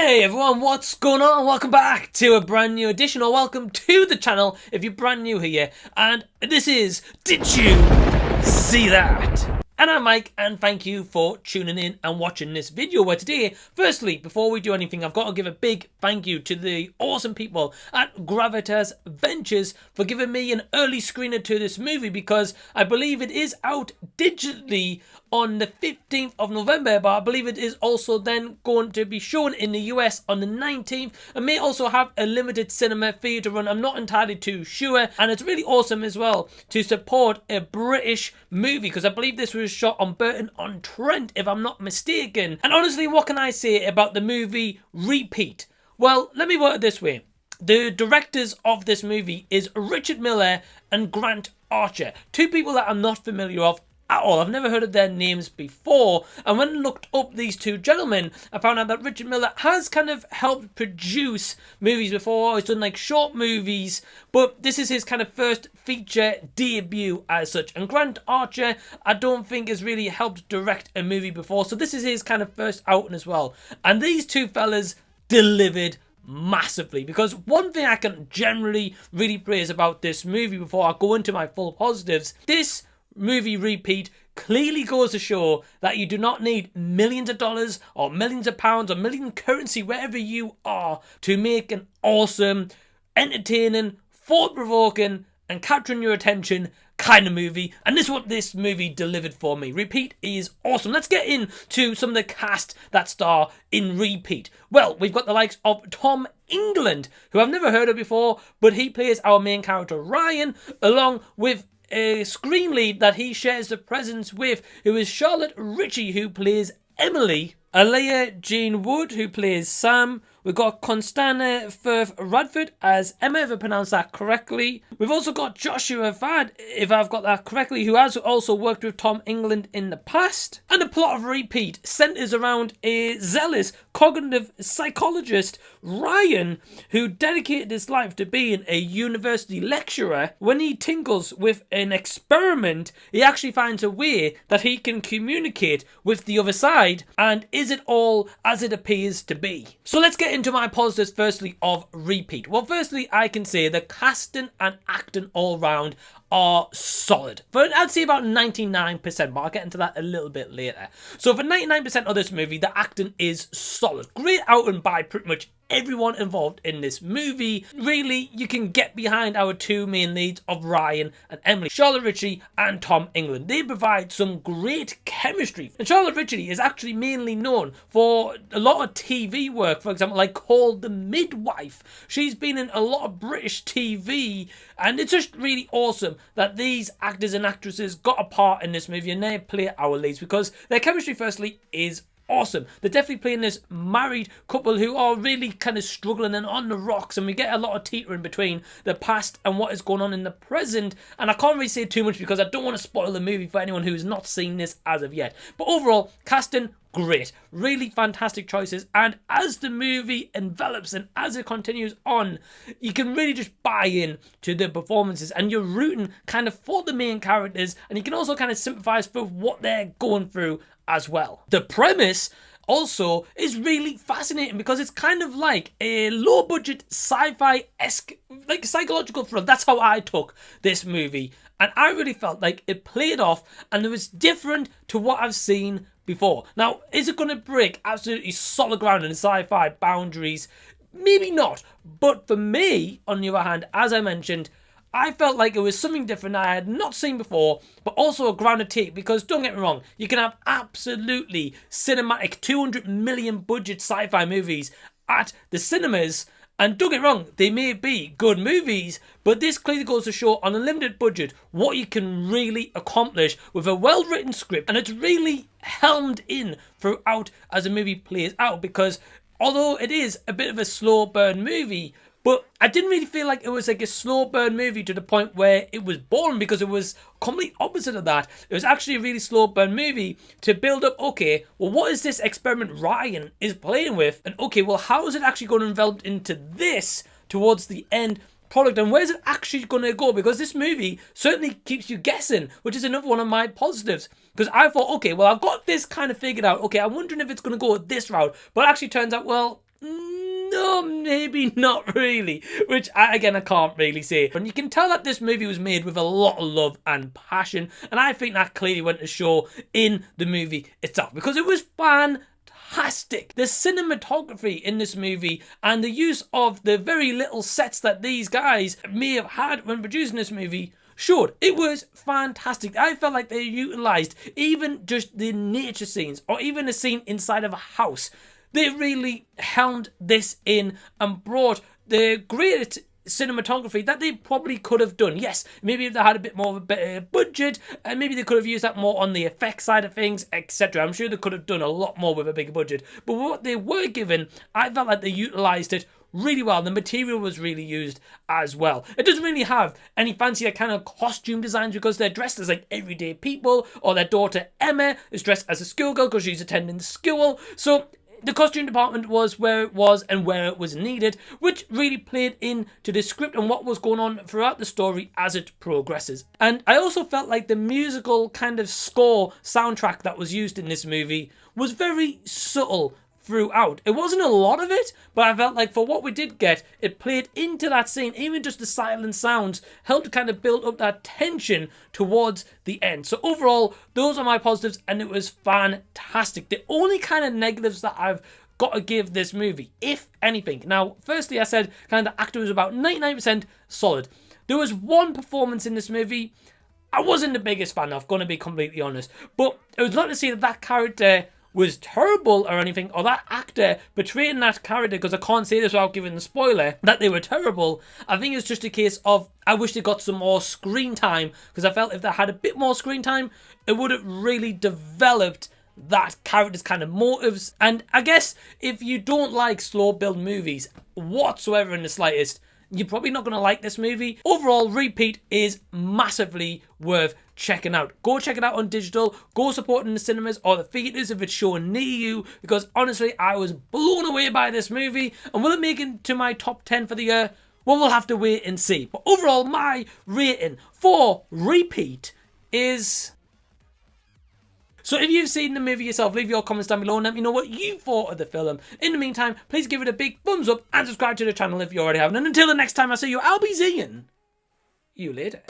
Hey everyone, what's going on? Welcome back to a brand new edition, or welcome to the channel if you're brand new here. And this is Did You See That? And I'm Mike, and thank you for tuning in and watching this video, where today, firstly, before we do anything, I've got to give a big thank you to the awesome people at Gravitas Ventures for giving me an early screener to this movie, because I believe it is out digitally on the 15th of November, but I believe it is also then going to be shown in the US on the 19th, and may also have a limited cinema theatre run. I'm not entirely too sure, and it's really awesome as well to support a British movie, because I believe this was shot on Burton Upon Trent, if I'm not mistaken. And honestly, what can I say about the movie Repeat? Well, let me word it this way. The directors of this movie is Richard Miller and Grant Archer, two people that I'm not familiar with at all. I've never heard of their names before, and when I looked up these two gentlemen, I found out that Richard Miller has kind of helped produce movies before. He's done like short movies, but this is his kind of first feature debut as such. And Grant Archer, I don't think has really helped direct a movie before, so this is his kind of first outing as well. And these two fellas delivered massively, because one thing I can generally really praise about this movie before I go into my full positives, this movie Repeat clearly goes to show that you do not need millions of dollars or millions of pounds or million currency wherever you are to make an awesome, entertaining, thought-provoking and capturing your attention kind of movie. And this is what this movie delivered for me. Repeat is awesome. Let's get into some of the cast that star in Repeat. Well, we've got the likes of Tom England, who I've never heard of before, but he plays our main character Ryan, along with a screen lead that he shares the presence with, who is Charlotte Richie, who plays Emily. Ellila Jean-Wood, who plays Sam. We've got Konstanza Firth-Radford as Emma, if I pronounce that correctly. We've also got Joshua Fad, if I've got that correctly, who has also worked with Tom England in the past. And the plot of Repeat centres around a zealous cognitive psychologist, Ryan, who dedicated his life to being a university lecturer. When he tinkles with an experiment, he actually finds a way that he can communicate with the other side, and is it all as it appears to be? So let's get into my positives firstly of Repeat. Well, firstly, I can say the casting and acting all round are solid. But I'd say about 99%, but I'll get into that a little bit later. So for 99% of this movie, the acting is solid. Great outing by pretty much everyone involved in this movie. Really, you can get behind our two main leads of Ryan and Emily, Charlotte Richie and Tom England. They provide some great chemistry. And Charlotte Richie is actually mainly known for a lot of TV work, for example, like Called the Midwife. She's been in a lot of British TV, and it's just really awesome that these actors and actresses got a part in this movie and they play our leads, because their chemistry firstly is awesome. They're definitely playing this married couple who are really kind of struggling and on the rocks, and we get a lot of teetering between the past and what is going on in the present. And I can't really say too much because I don't want to spoil the movie for anyone who's not seen this as of yet. But overall, casting great, really fantastic choices, and as the movie envelops and as it continues on, you can really just buy in to the performances, and you're rooting kind of for the main characters, and you can also kind of sympathize with what they're going through as well. The premise also is really fascinating, because it's kind of like a low-budget sci-fi-esque, like psychological thriller. That's how I took this movie, and I really felt like it played off, and it was different to what I've seen before. Now, is it going to break absolutely solid ground in the sci-fi boundaries? Maybe not. But for me, on the other hand, as I mentioned, I felt like it was something different I had not seen before, but also a grounded take, because don't get me wrong, you can have absolutely cinematic 200 million budget sci-fi movies at the cinemas, and don't get me wrong, they may be good movies, but this clearly goes to show on a limited budget what you can really accomplish with a well-written script, and it's really helmed in throughout as the movie plays out, because although it is a bit of a slow burn movie, but I didn't really feel like it was like a slow burn movie to the point where it was boring, because it was complete opposite of that. It was actually a really slow burn movie to build up, okay, well, what is this experiment Ryan is playing with? And okay, well, how is it actually going to envelop into this towards the end product, and where's it actually going to go? Because this movie certainly keeps you guessing, which is another one of my positives. Because I thought, okay, well, I've got this kind of figured out. Okay, I'm wondering if it's going to go this route. But it actually turns out, well, No, maybe not really. Which, I can't really say. And you can tell that this movie was made with a lot of love and passion. And I think that clearly went to show in the movie itself. Because it was fantastic. The cinematography in this movie and the use of the very little sets that these guys may have had when producing this movie showed. It was fantastic. I felt like they utilised even just the nature scenes or even a scene inside of a house. They really helmed this in and brought the great cinematography that they probably could have done. Yes, maybe if they had a bit more of a better budget, and maybe they could have used that more on the effects side of things, etc. I'm sure they could have done a lot more with a bigger budget. But what they were given, I felt like they utilised it really well. The material was really used as well. It doesn't really have any fancier kind of costume designs because they're dressed as like everyday people, or their daughter Emma is dressed as a schoolgirl because she's attending school. So the costume department was where it was and where it was needed, which really played into the script and what was going on throughout the story as it progresses. And I also felt like the musical kind of score soundtrack that was used in this movie was very subtle throughout. It wasn't a lot of it, but I felt like for what we did get, it played into that scene. Even just the silent sounds helped kind of build up that tension towards the end. So overall, those are my positives, and it was fantastic. The only kind of negatives that I've got to give this movie, if anything. Now, firstly, I said kind of the actor was about 99% solid. There was one performance in this movie I wasn't the biggest fan of, going to be completely honest. But it was not to say that that character was terrible or anything, or that actor portraying that character, because I can't say this without giving the spoiler, that they were terrible. I think it's just a case of, I wish they got some more screen time, because I felt if they had a bit more screen time, it would have really developed that character's kind of motives. And I guess if you don't like slow build movies whatsoever in the slightest, you're probably not going to like this movie. Overall, Repeat is massively worth checking out. Go check it out on digital. Go support it in the cinemas or the theatres if it's showing near you, because honestly, I was blown away by this movie. And will it make it to my top 10 for the year? Well, we'll have to wait and see. But overall, my rating for Repeat is... So if you've seen the movie yourself, leave your comments down below and let me know what you thought of the film. In the meantime, please give it a big thumbs up and subscribe to the channel if you already haven't. And until the next time I see you, I'll be seeing you later.